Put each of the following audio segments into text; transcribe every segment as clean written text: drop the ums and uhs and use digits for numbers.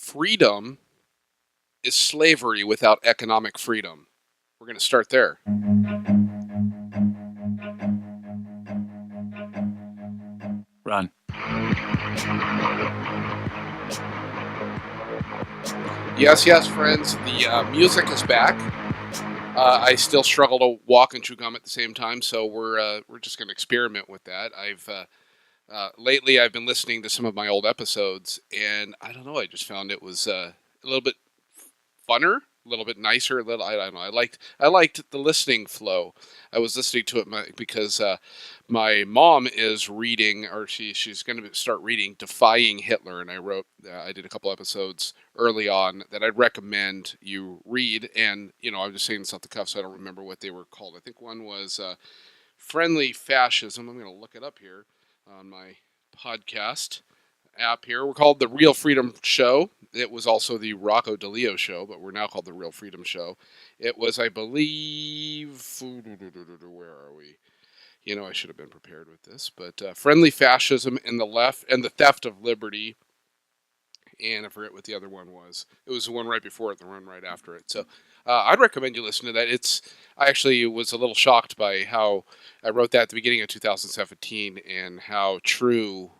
freedom is slavery without economic freedom. We're going to start there. Run. Yes, friends. The music is back. I still struggle to walk and chew gum at the same time, so we're just going to experiment with that. Lately I've been listening to some of my old episodes, and I don't know. I just found it was a little bit funner, a little bit nicer. I don't know. I liked the listening flow. I was listening to it because my mom is reading, or she's going to start reading Defying Hitler, and I did a couple episodes early on that I'd recommend you read. And I'm just saying this off the cuff, so I don't remember what they were called. I think one was Friendly Fascism. I'm going to look it up here on my podcast app here. We're called The Real Freedom Show. It was also the Rocco DeLeo Show, but we're now called The Real Freedom Show. It was, I believe, where are we? I should have been prepared with this, but Friendly Fascism and the Left and the Theft of Liberty, and I forget what the other one was. It was the one right before it, the one right after it. So I'd recommend you listen to that. I actually was a little shocked by how I wrote that at the beginning of 2017 and how true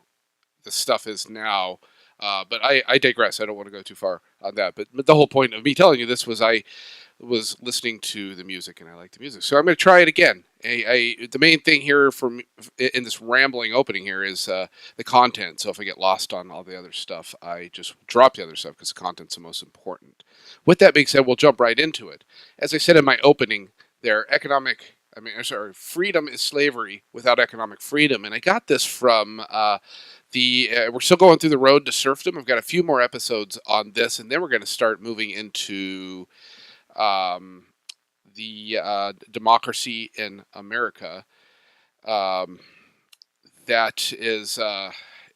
the stuff is now. But I digress. I don't want to go too far on that. But the whole point of me telling you this was I was listening to the music and I like the music. So I'm going to try it again. The main thing here in this rambling opening here is the content. So if I get lost on all the other stuff, I just drop the other stuff because the content's the most important. With that being said, we'll jump right into it. As I said in my opening, freedom is slavery without economic freedom. And I got this from we're still going through the road to serfdom. I've got a few more episodes on this, and then we're going to start moving into the democracy in America. That is,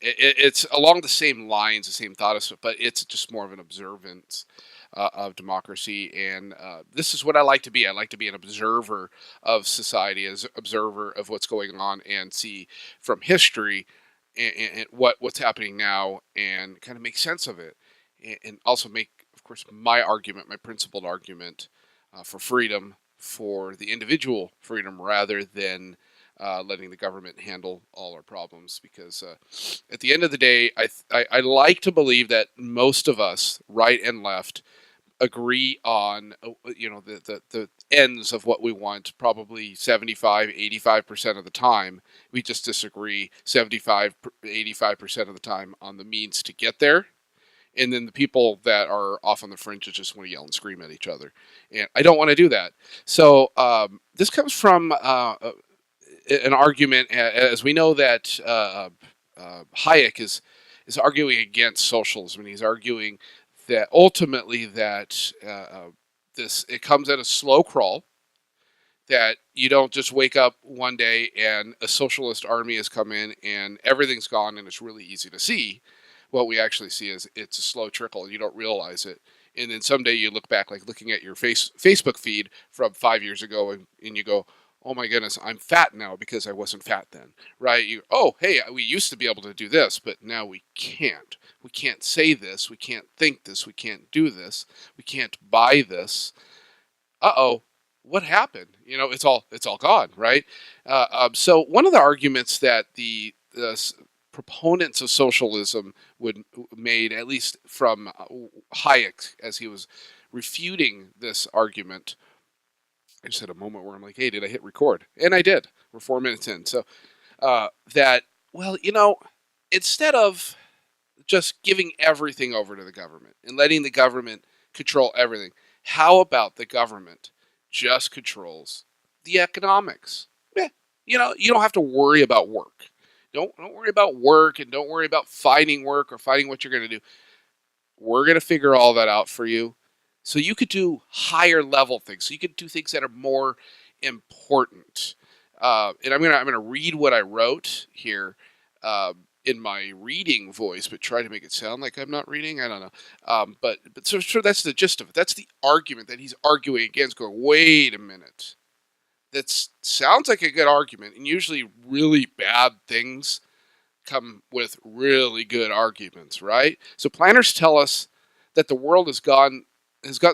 it's along the same lines, the same thought, but it's just more of an observance of democracy. And this is what I like to be. I like to be an observer of society, as observer of what's going on, and see from history and what's happening now, and kind of make sense of it, and also make, of course, my argument, my principled argument for freedom, for the individual freedom, rather than letting the government handle all our problems. Because at the end of the day, I like to believe that most of us, right and left, agree on the ends of what we want, probably 75-85% of the time. We just disagree 75-85% of the time on the means to get there. And then the people that are off on the fringes just want to yell and scream at each other, and I don't want to do that. So this comes from an argument, as we know that Hayek is arguing against socialism, and he's arguing that ultimately that it comes at a slow crawl, that you don't just wake up one day and a socialist army has come in and everything's gone and it's really easy to see. What we actually see is it's a slow trickle and you don't realize it. And then someday you look back, like looking at your Facebook feed from 5 years ago, and you go, oh my goodness, I'm fat now because I wasn't fat then, right? Hey, we used to be able to do this, but now we can't. We can't say this. We can't think this. We can't do this. We can't buy this. Uh-oh, what happened? It's all gone, right? So one of the arguments that the proponents of socialism made, at least from Hayek, as he was refuting this argument. I just had a moment where I'm like, hey, did I hit record? And I did. We're 4 minutes in. So instead of just giving everything over to the government and letting the government control everything, how about the government just controls the economics? You don't have to worry about work. Don't worry about work, and don't worry about finding work or finding what you're going to do. We're going to figure all that out for you. So you could do higher level things. So you could do things that are more important. And I'm gonna read what I wrote here in my reading voice, but try to make it sound like I'm not reading. I don't know. But so that's the gist of it. That's the argument that he's arguing against. Going, wait a minute. That sounds like a good argument, and usually really bad things come with really good arguments, right? So planners tell us that the world has gotten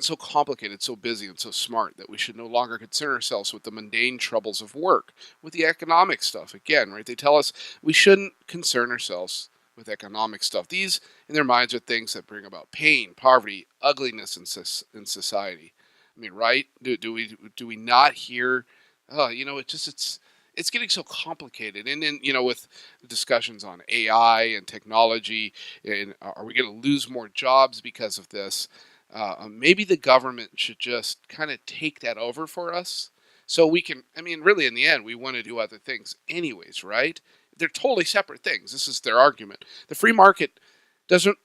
so complicated, so busy, and so smart that we should no longer concern ourselves with the mundane troubles of work, with the economic stuff. Again, right? They tell us we shouldn't concern ourselves with economic stuff. These, in their minds, are things that bring about pain, poverty, ugliness in society. I mean, right? Do we not hear? Oh, it's getting so complicated, and then with discussions on AI and technology, and are we going to lose more jobs because of this? Maybe the government should just kind of take that over for us, so we can. I mean, really, in the end, we want to do other things, anyways, right? They're totally separate things. This is their argument. The free market doesn't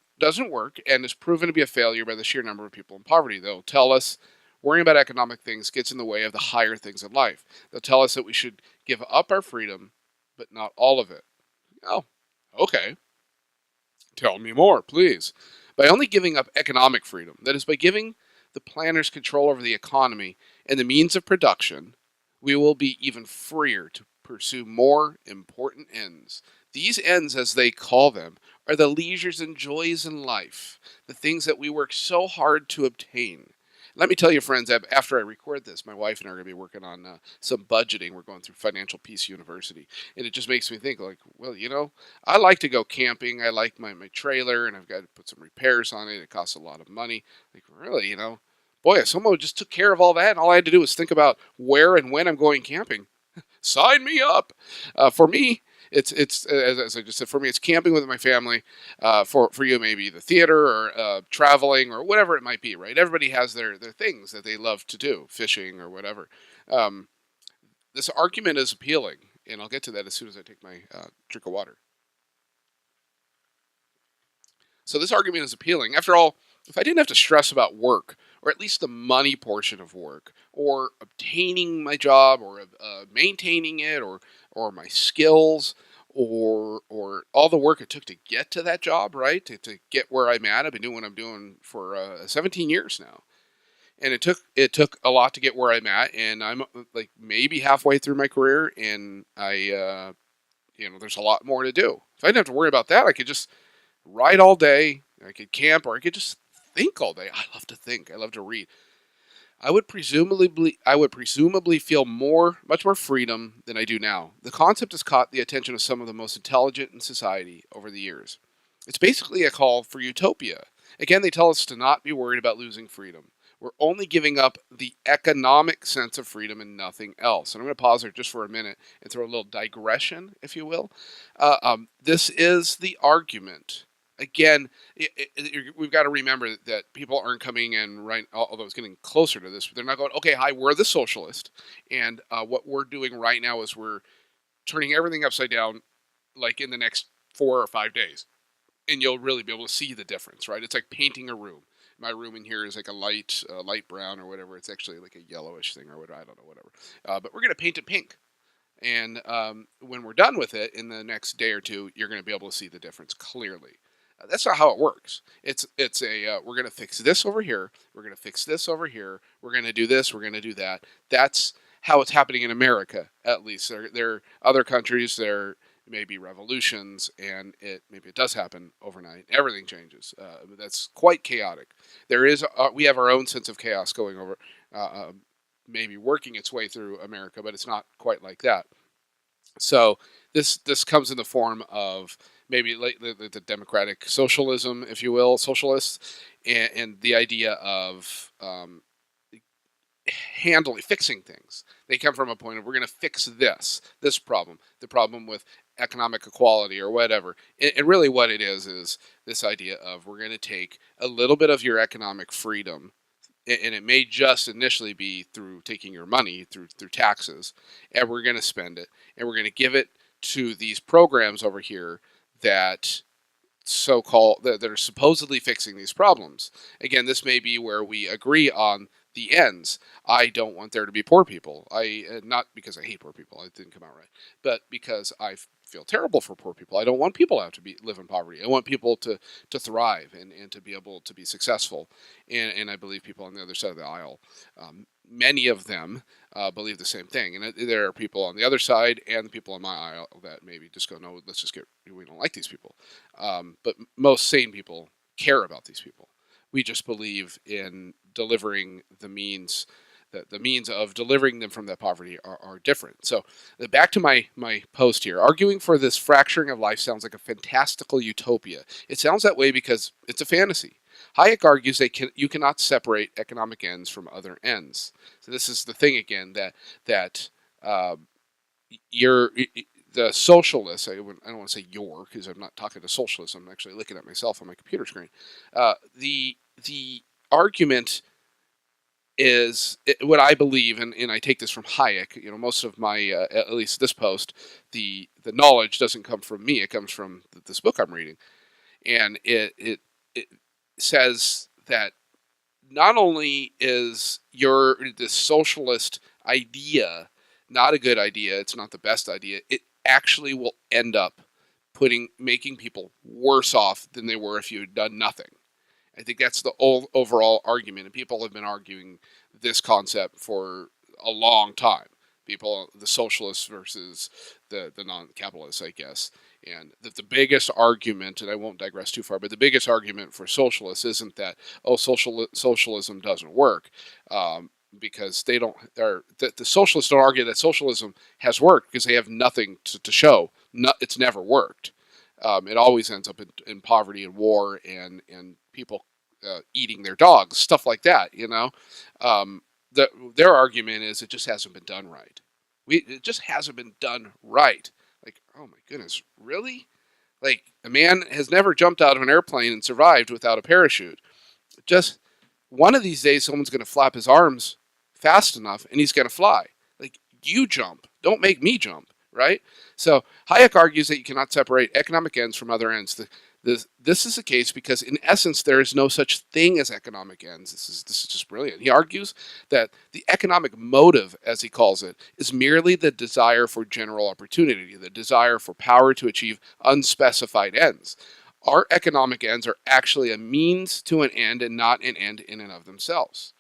work and is proven to be a failure by the sheer number of people in poverty. They'll tell us worrying about economic things gets in the way of the higher things in life. They'll tell us that we should give up our freedom, but not all of it. Oh, okay. Tell me more, please. By only giving up economic freedom, that is, by giving the planners control over the economy and the means of production, we will be even freer to pursue more important ends. These ends, as they call them, are the leisures and joys in life, the things that we work so hard to obtain. Let me tell you, friends, after I record this, my wife and I are going to be working on some budgeting. We're going through Financial Peace University. And it just makes me think, like, well, I like to go camping. I like my trailer, and I've got to put some repairs on it. It costs a lot of money. Like, really, boy, if someone just took care of all that, and all I had to do was think about where and when I'm going camping, sign me up. For me, it's as I just said. For me, it's camping with my family. For you, maybe the theater or traveling or whatever it might be. Right? Everybody has their things that they love to do, fishing or whatever. Um, this argument is appealing, and I'll get to that as soon as I take my drink of water. So this argument is appealing. After all, if I didn't have to stress about work, or at least the money portion of work, or obtaining my job, or maintaining it, or my skills, or all the work it took to get to that job, right? To get where I'm at. I've been doing what I'm doing for 17 years now, and it took a lot to get where I'm at, and I'm like maybe halfway through my career, and there's a lot more to do. If I didn't have to worry about that, I could just ride all day. I could camp, or I could just think all day. I love to think. I love to read. I would presumably feel much more freedom than I do now. The concept has caught the attention of some of the most intelligent in society over the years. It's basically a call for utopia. Again, they tell us to not be worried about losing freedom. We're only giving up the economic sense of freedom and nothing else. And I'm going to pause there just for a minute and throw a little digression, if you will. This is the argument. Again, we've got to remember that people aren't coming in right, although it's getting closer to this. They're not going, okay, hi, we're the socialist. And what we're doing right now is we're turning everything upside down like in the next 4 or 5 days. And you'll really be able to see the difference, right? It's like painting a room. My room in here is like a light brown or whatever. It's actually like a yellowish thing or whatever. I don't know, whatever. But we're going to paint it pink. And when we're done with it in the next day or two, you're going to be able to see the difference clearly. That's not how it works. We're going to fix this over here. We're going to fix this over here. We're going to do this. We're going to do that. That's how it's happening in America, at least. There are other countries. There may be revolutions, and maybe it does happen overnight. Everything changes. That's quite chaotic. We have our own sense of chaos going over, maybe working its way through America, but it's not quite like that. So this comes in the form of maybe like the democratic socialism, if you will, socialists, and the idea of fixing things. They come from a point of we're going to fix this problem, the problem with economic equality or whatever. And really, what it is this idea of we're going to take a little bit of your economic freedom, and it may just initially be through taking your money through taxes, and we're going to spend it, and we're going to give it to these programs over here that so-called that are supposedly fixing these problems. Again, this may be where we agree on the ends. I don't want there to be poor people. Not because I hate poor people. It didn't come out right, but because I feel terrible for poor people. I don't want people to have to live in poverty. I want people to thrive and to be able to be successful. And I believe people on the other side of the aisle, many of them believe the same thing. And there are people on the other side and the people on my aisle that maybe just go, no, we don't like these people. But most sane people care about these people. We just believe in delivering the means. The means of delivering them from that poverty are different. So back to my post here. Arguing for this fracturing of life sounds like a fantastical utopia. It sounds that way because it's a fantasy. Hayek argues you cannot separate economic ends from other ends. So this is the thing again that you're the socialists. I don't want to say your because I'm not talking to socialists. I'm actually looking at myself on my computer screen. The argument is what I believe, and I take this from Hayek. Most of my, at least this post, the knowledge doesn't come from me. It comes from this book I'm reading, and it says that not only is this socialist idea not a good idea, it's not the best idea. It actually will end up making people worse off than they were if you had done nothing. I think that's the overall argument, and people have been arguing this concept for a long time. The socialists versus the non-capitalists, I guess. And the biggest argument, and I won't digress too far, but the biggest argument for socialists isn't that, socialism doesn't work, because the socialists don't argue that socialism has worked because they have nothing to show. It's never worked. It always ends up in poverty and war and people eating their dogs, stuff like that. Their argument is it just hasn't been done right. It just hasn't been done right. Like, oh my goodness, really? Like, a man has never jumped out of an airplane and survived without a parachute. Just one of these days, someone's going to flap his arms fast enough and he's going to fly. Like, you jump. Don't make me jump, right? So Hayek argues that you cannot separate economic ends from other ends. This is the case because, in essence, there is no such thing as economic ends. This is just brilliant. He argues that the economic motive, as he calls it, is merely the desire for general opportunity, the desire for power to achieve unspecified ends. Our economic ends are actually a means to an end and not an end in and of themselves.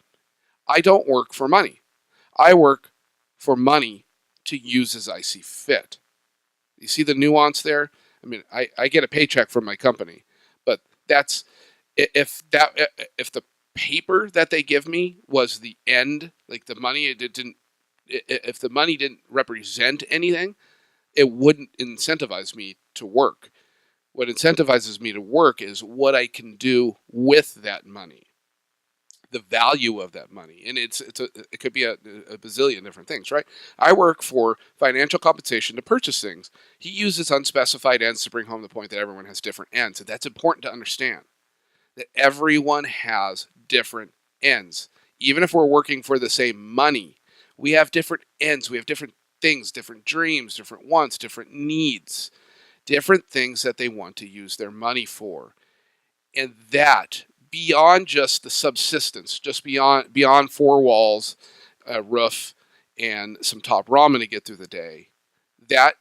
I don't work for money. I work for money to use as I see fit. You see the nuance there? I mean, I get a paycheck from my company, but that's if the paper that they give me was the end, like the money, if the money didn't represent anything, it wouldn't incentivize me to work. What incentivizes me to work is what I can do with that money, the value of that money, and it could be a bazillion different things, right? I work for financial compensation to purchase things. He uses unspecified ends to bring home the point that everyone has different ends, and that's important to understand. That everyone has different ends, even if we're working for the same money. We have different ends. We have different things, different dreams, different wants, different needs, different things that they want to use their money for, and that, beyond just the subsistence, just beyond four walls, a roof, and some top ramen to get through the day, that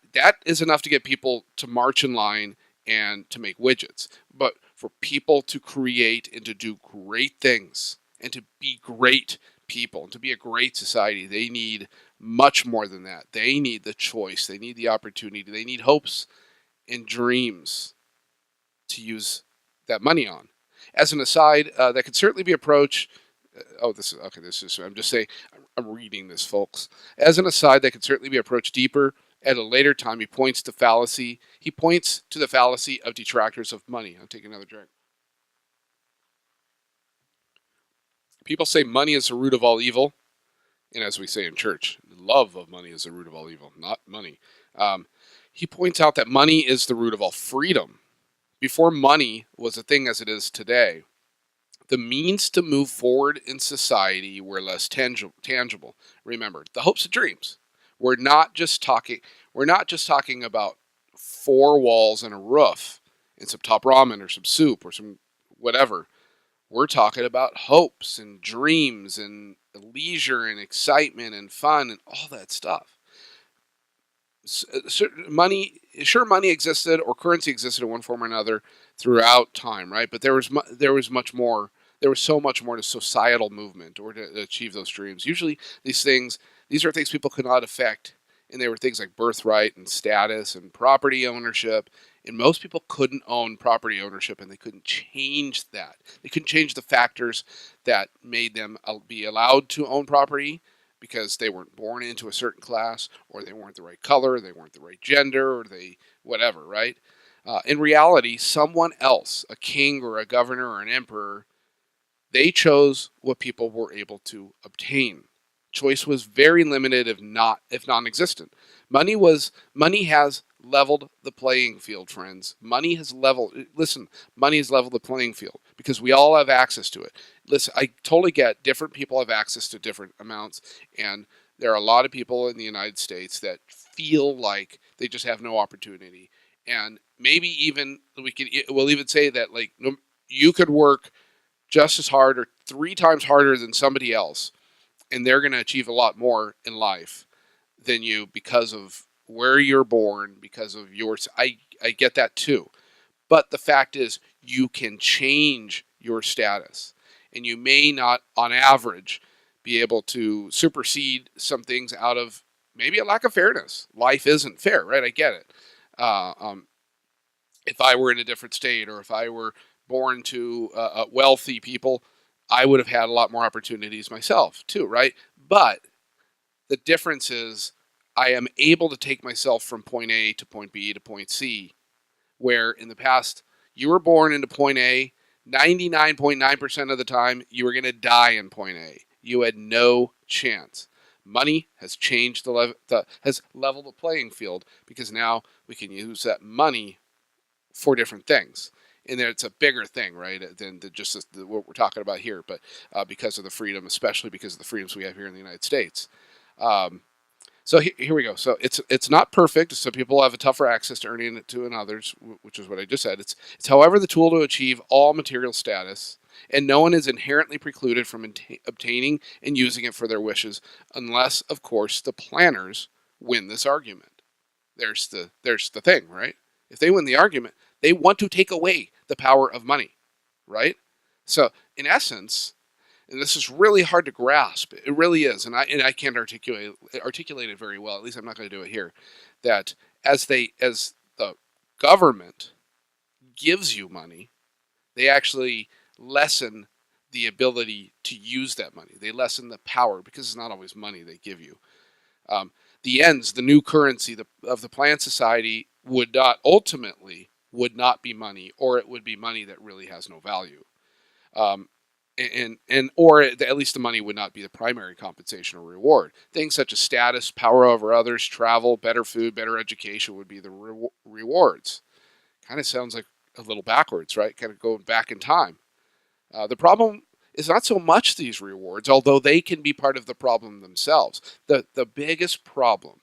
is enough to get people to march in line and to make widgets. But for people to create and to do great things and to be great people and to be a great society, they need much more than that. They need the choice. They need the opportunity. They need hopes and dreams to use that money on. As an aside, that could certainly be approached. I'm just saying, I'm reading this, folks. As an aside, that could certainly be approached deeper at a later time. He points to the fallacy of detractors of money. I'll take another drink. People say money is the root of all evil, and as we say in church, the love of money is the root of all evil, not money. He points out that money is the root of all freedom. Before money was a thing as it is today, the means to move forward in society were less tangible. Remember, the hopes and dreams. We're not just talking about four walls and a roof and some top ramen or some soup or some whatever. We're talking about hopes and dreams and leisure and excitement and fun and all that stuff. Money existed, or currency existed in one form or another throughout time, right? But there was much more. There was so much more to societal movement or to achieve those dreams. Usually, these are things people could not affect and they were things like birthright and status and property ownership. And most people couldn't own property ownership, and they couldn't change that. They couldn't change the factors that made them be allowed to own property because they weren't born into a certain class, or they weren't the right color, they weren't the right gender, or they whatever, right? In reality, someone else, a king or a governor or an emperor, they chose what people were able to obtain. Choice was very limited, if non-existent. Money has leveled the playing field, friends. Money has leveled. Listen, money has leveled the playing field because we all have access to it. Listen, I totally get different people have access to different amounts, and there are a lot of people in the United States that feel like they just have no opportunity, and maybe even we'll even say that like you could work just as hard or 3 times harder than somebody else, and they're going to achieve a lot more in life than you because of where you're born, because of yours. I get that too. But the fact is, you can change your status, and you may not, on average, be able to supersede some things out of maybe a lack of fairness. Life isn't fair, right? I get it. Uh, um, if I were in a different state, or if I were born to wealthy people, I would have had a lot more opportunities myself too, right? But the difference is I am able to take myself from point A to point B to point C, where in the past you were born into point A, 99.9% of the time you were going to die in point A. You had no chance. Money has changed has leveled the playing field because now we can use that money for different things. And it's a bigger thing, right, than just what we're talking about here. But because of the freedom, especially because of the freedoms we have here in the United States. So here we go. So it's not perfect. So people have a tougher access to earning it than others, which is what I just said. It's however the tool to achieve all material status, and no one is inherently precluded from obtaining and using it for their wishes, unless, of course, the planners win this argument. There's the thing, right? If they win the argument, they want to take away the power of money, right? So in essence, and this is really hard to grasp. It really is, and I can't articulate it very well. At least I'm not going to do it here. That as the government gives you money, they actually lessen the ability to use that money. They lessen the power because it's not always money they give you. The ends, the new currency of the planned society would not be money, or it would be money that really has no value. Or at least the money would not be the primary compensation or reward. Things such as status, power over others, travel, better food, better education would be the rewards. Kind of sounds like a little backwards, right? Kind of going back in time. The problem is not so much these rewards, although they can be part of the problem themselves. The biggest problem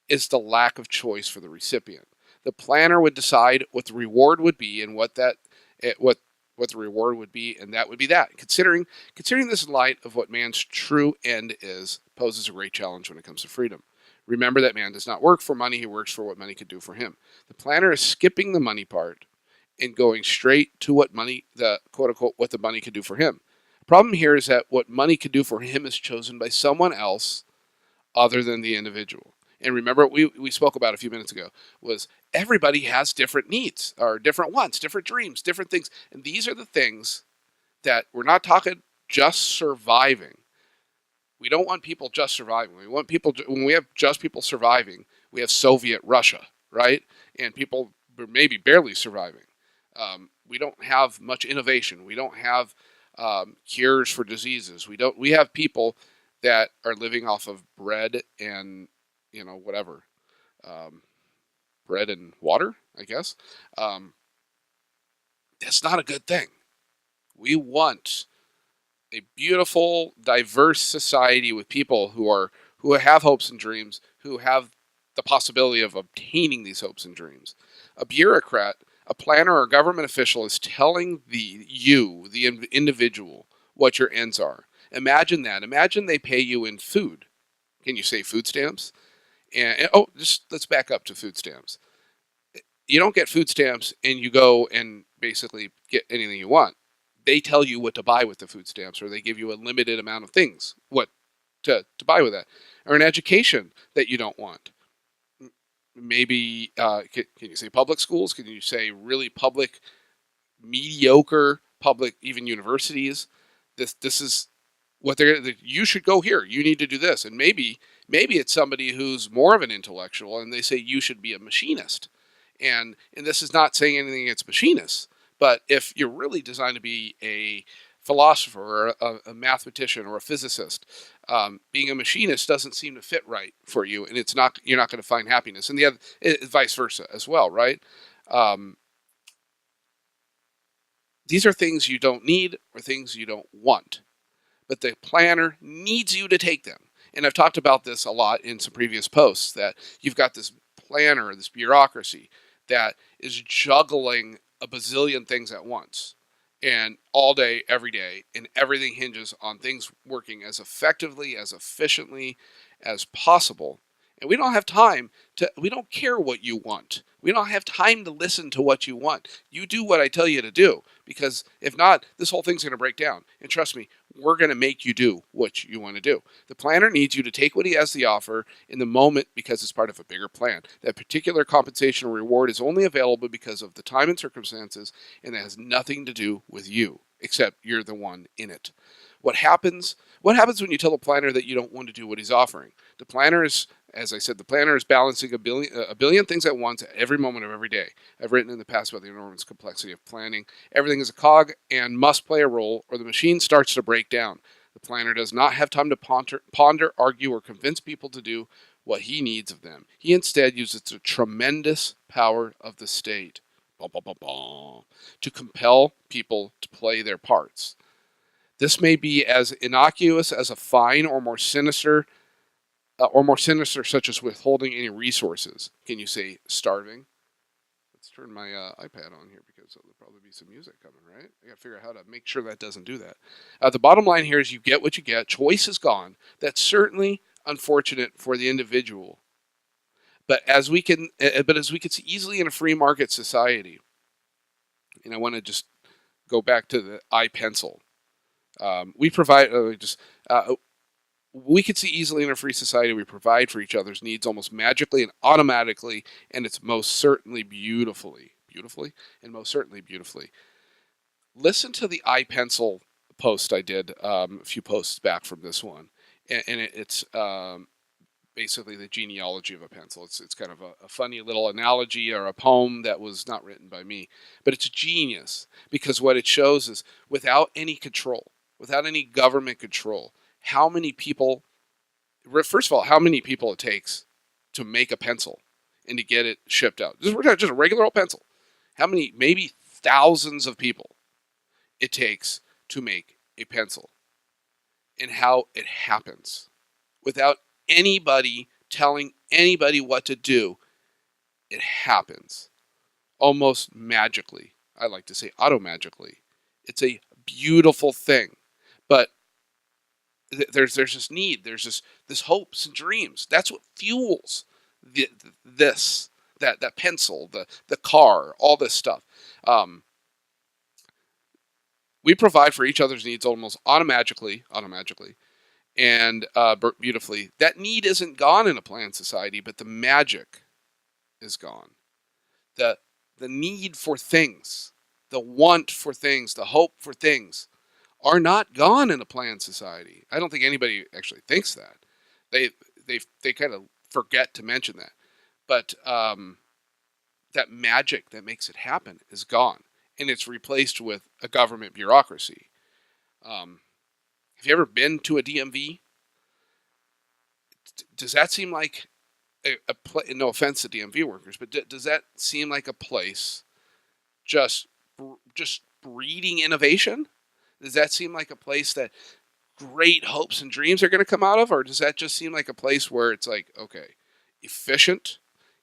is the lack of choice for the recipient. The planner would decide what the reward would be and what the reward would be, and that would be that. Considering this in light of what man's true end is, poses a great challenge when it comes to freedom. Remember that man does not work for money, he works for what money could do for him. The planner is skipping the money part and going straight to what the quote-unquote, what the money could do for him. The problem here is that what money could do for him is chosen by someone else other than the individual. And remember what we spoke about a few minutes ago was everybody has different needs or different wants, different dreams, different things. And these are the things that we're not talking just surviving. We don't want people just surviving. We want people, when we have just people surviving, we have Soviet Russia, right? And people maybe barely surviving. We don't have much innovation. We don't have cures for diseases. We have people that are living off of bread and whatever, bread and water, I guess. That's not a good thing. We want a beautiful, diverse society with people who have hopes and dreams, who have the possibility of obtaining these hopes and dreams. A bureaucrat, a planner, or government official is telling the individual, what your ends are. Imagine that. Imagine they pay you in food. Can you say food stamps? Just let's back up to food stamps. You don't get food stamps and you go and basically get anything you want. They tell you what to buy with the food stamps, or they give you a limited amount of things what to buy with that, or an education that you don't want. maybe can you say public schools? Can you say really public, mediocre public, even universities? This is what you should go here. You need to do this, and maybe it's somebody who's more of an intellectual, and they say you should be a machinist. And this is not saying anything against machinists, but if you're really designed to be a philosopher or a mathematician or a physicist, being a machinist doesn't seem to fit right for you, and you're not going to find happiness. And the other, vice versa as well, right? Um, these are things you don't need or things you don't want, but the planner needs you to take them. And I've talked about this a lot in some previous posts, that you've got this planner, this bureaucracy that is juggling a bazillion things at once and all day, every day, and everything hinges on things working as effectively, as efficiently as possible. And we don't have time we don't care what you want. We don't have time to listen to what you want. You do what I tell you to do, because if not, this whole thing's going to break down. And trust me, we're going to make you do what you want to do. The planner needs you to take what he has to offer in the moment, because it's part of a bigger plan. That particular compensation or reward is only available because of the time and circumstances, and that has nothing to do with you, except you're the one in it. What happens when you tell the planner that you don't want to do what he's offering? The planner is, as I said, the planner is balancing a billion things at once at every moment of every day. I've written in the past about the enormous complexity of planning. Everything is a cog and must play a role, or the machine starts to break down. The planner does not have time to ponder, argue, or convince people to do what he needs of them. He instead uses the tremendous power of the state to compel people to play their parts. This may be as innocuous as a fine, or more sinister, such as withholding any resources. Can you say starving? Let's turn my iPad on here, because there'll probably be some music coming, right? I got to figure out how to make sure that doesn't do that. The bottom line here is you get what you get. Choice is gone. That's certainly unfortunate for the individual. But as we can see easily in a free market society, and I want to just go back to the iPencil. We provide we could see easily in a free society we provide for each other's needs almost magically and automatically, and it's most certainly beautifully. Listen to the iPencil post I did a few posts back from this one, and it's basically the genealogy of a pencil. It's kind of a funny little analogy, or a poem that was not written by me, but it's genius, because what it shows is, without any control, without any government control, how many people it takes to make a pencil and to get it shipped out. Just a regular old pencil. How many, maybe thousands of people it takes to make a pencil, and how it happens without anybody telling anybody what to do. It happens almost magically. I like to say auto-magically. It's a beautiful thing. But there's this need, there's this hopes and dreams. That's what fuels that pencil, the car, all this stuff. We provide for each other's needs almost automatically, and beautifully. That need isn't gone in a planned society, but the magic is gone. The need for things, the want for things, the hope for things are not gone in a planned society. I don't think anybody actually thinks that. They kind of forget to mention that. But that magic that makes it happen is gone, and it's replaced with a government bureaucracy. Have you ever been to a DMV? Does that seem like no offense to DMV workers, but does that seem like a place just breeding innovation? Does that seem like a place that great hopes and dreams are going to come out of? Or does that just seem like a place where it's like, okay, efficient,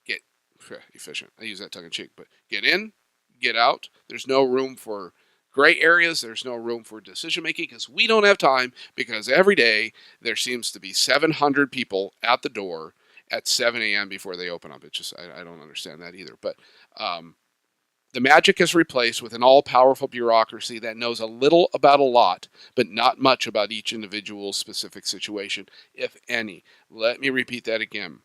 I use that tongue in cheek, but get in, get out. There's no room for gray areas. There's no room for decision making, because we don't have time, because every day there seems to be 700 people at the door at 7 a.m. before they open up. It's just, I don't understand that either. But the magic is replaced with an all-powerful bureaucracy that knows a little about a lot, but not much about each individual's specific situation, if any. Let me repeat that again.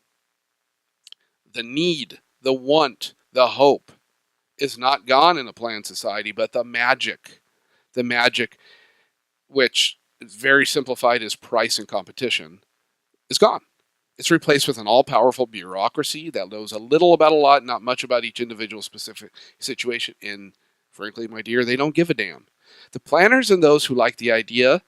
the need, the want, the hope is not gone in a planned society, but the magic, which is very simplified is price and competition, is gone. It's replaced with an all-powerful bureaucracy that knows a little about a lot, not much about each individual specific situation. And frankly, my dear, they don't give a damn. The planners and those who like the idea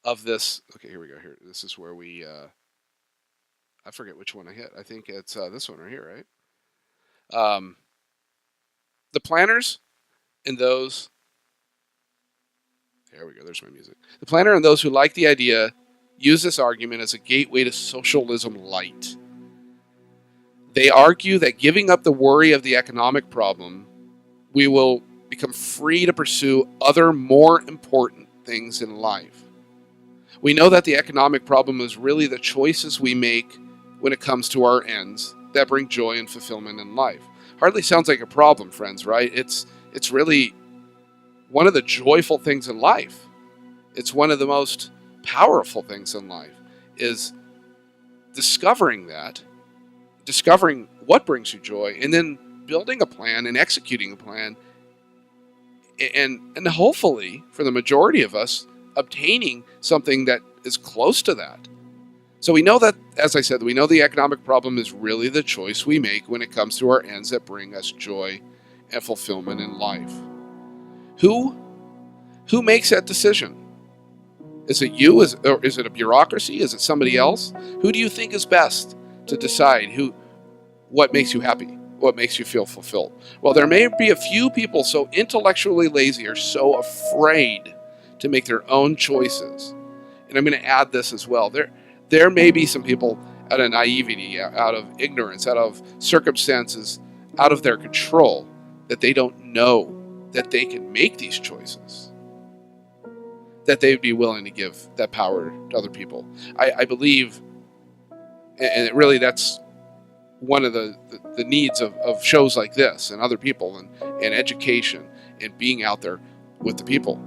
of this. Okay, here we go. Here, this is where we. I forget which one I hit. I think it's this one right here, right? The planners and those. There we go. There's my music. The planner and those who like the idea use this argument as a gateway to socialism light. They argue that giving up the worry of the economic problem, we will become free to pursue other more important things in life. We know that the economic problem is really the choices we make when it comes to our ends that bring joy and fulfillment in life. Hardly sounds like a problem, friends, right? It's really one of the joyful things in life. It's one of the most powerful things in life is discovering what brings you joy, and then building a plan and executing a plan, and hopefully, for the majority of us, obtaining something that is close to that. So we know that, as I said, we know the economic problem is really the choice we make when it comes to our ends that bring us joy and fulfillment in life. Who makes that decision? Is it you? Or is it a bureaucracy? Is it somebody else? Who do you think is best to decide what makes you happy? What makes you feel fulfilled? Well, there may be a few people so intellectually lazy or so afraid to make their own choices. And I'm going to add this as well. There may be some people out of naivety, out of ignorance, out of circumstances, out of their control, that they don't know that they can make these choices, that they would be willing to give that power to other people. I believe, and really that's one of the needs of shows like this and other people and education and being out there with the people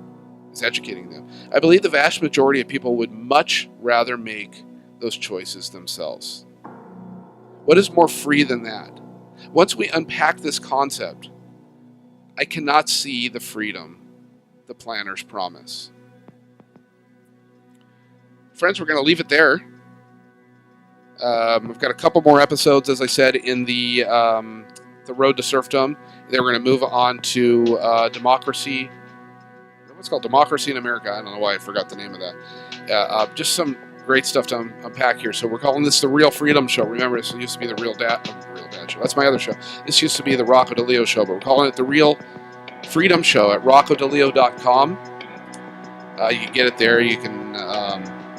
is educating them. I believe the vast majority of people would much rather make those choices themselves. What is more free than that? Once we unpack this concept, I cannot see the freedom the planners promise. Friends, we're going to leave it there. We've got a couple more episodes, as I said, in the Road to Serfdom. Then we're going to move on to democracy. What's called Democracy in America. I don't know why I forgot the name of that. Just some great stuff to unpack here. So we're calling this the Real Freedom Show. Remember, this used to be the Real Dad Show. That's my other show. This used to be the Rocco DeLeo Show, but we're calling it the Real Freedom Show at roccodeleo.com. You can get it there. You can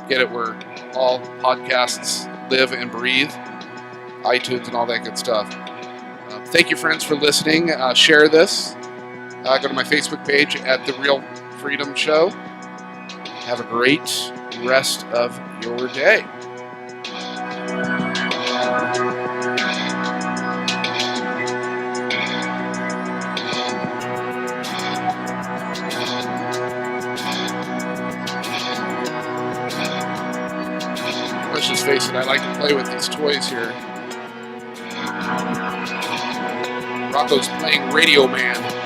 get it where all podcasts live and breathe, iTunes and all that good stuff. Thank you, friends, for listening. Share this. Go to my Facebook page at The Real Freedom Show. Have a great rest of your day. Let's just face it, I like to play with these toys here. Rocco's playing Radio Man.